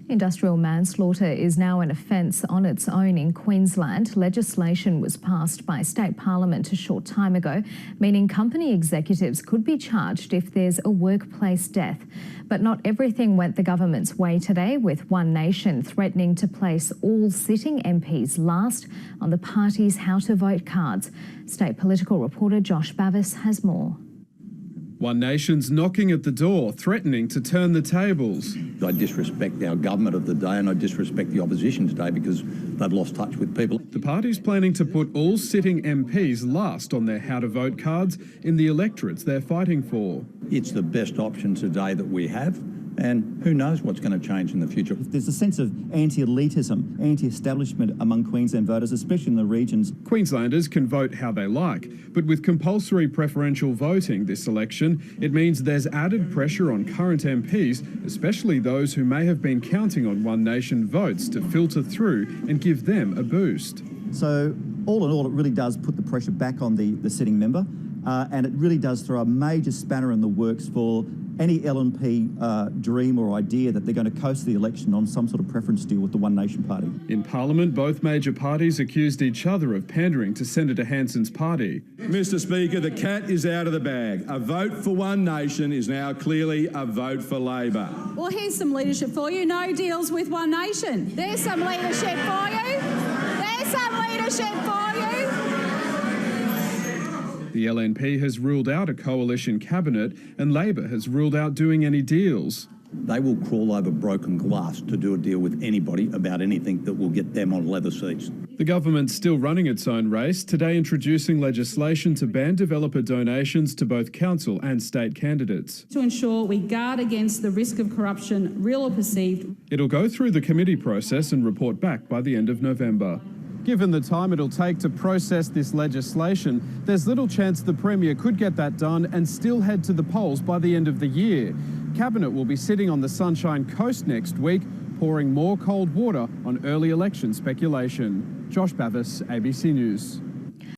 Industrial manslaughter is now an offence on its own in Queensland. Legislation was passed by state parliament a short time ago, meaning company executives could be charged if there's a workplace death. But not everything went the government's way today, with One Nation threatening to place all sitting MPs last on the party's how to vote cards. State political reporter Josh Bavis has more. One Nation's knocking at the door, threatening to turn the tables. I disrespect our government of the day and I disrespect the opposition today because they've lost touch with people. The party's planning to put all sitting MPs last on their how to vote cards in the electorates they're fighting for. It's the best option today that we have, and who knows what's going to change in the future. There's a sense of anti-elitism, anti-establishment among Queensland voters, especially in the regions. Queenslanders can vote how they like, but with compulsory preferential voting this election, it means there's added pressure on current MPs, especially those who may have been counting on One Nation votes to filter through and give them a boost. So all in all, it really does put the pressure back on the sitting member, and it really does throw a major spanner in the works for any LNP dream or idea that they're going to coast the election on some sort of preference deal with the One Nation party. In Parliament, both major parties accused each other of pandering to Senator Hanson's party. Mr Speaker, the cat is out of the bag. A vote for One Nation is now clearly a vote for Labor. Well, here's some leadership for you. No deals with One Nation. There's some leadership for you. There's some leadership for you. The LNP has ruled out a coalition cabinet and Labor has ruled out doing any deals. They will crawl over broken glass to do a deal with anybody about anything that will get them on leather seats. The government's still running its own race, today introducing legislation to ban developer donations to both council and state candidates. To ensure we guard against the risk of corruption, real or perceived. It'll go through the committee process and report back by the end of November. Given the time it'll take to process this legislation, there's little chance the Premier could get that done and still head to the polls by the end of the year. Cabinet will be sitting on the Sunshine Coast next week, pouring more cold water on early election speculation. Josh Bavis, ABC News.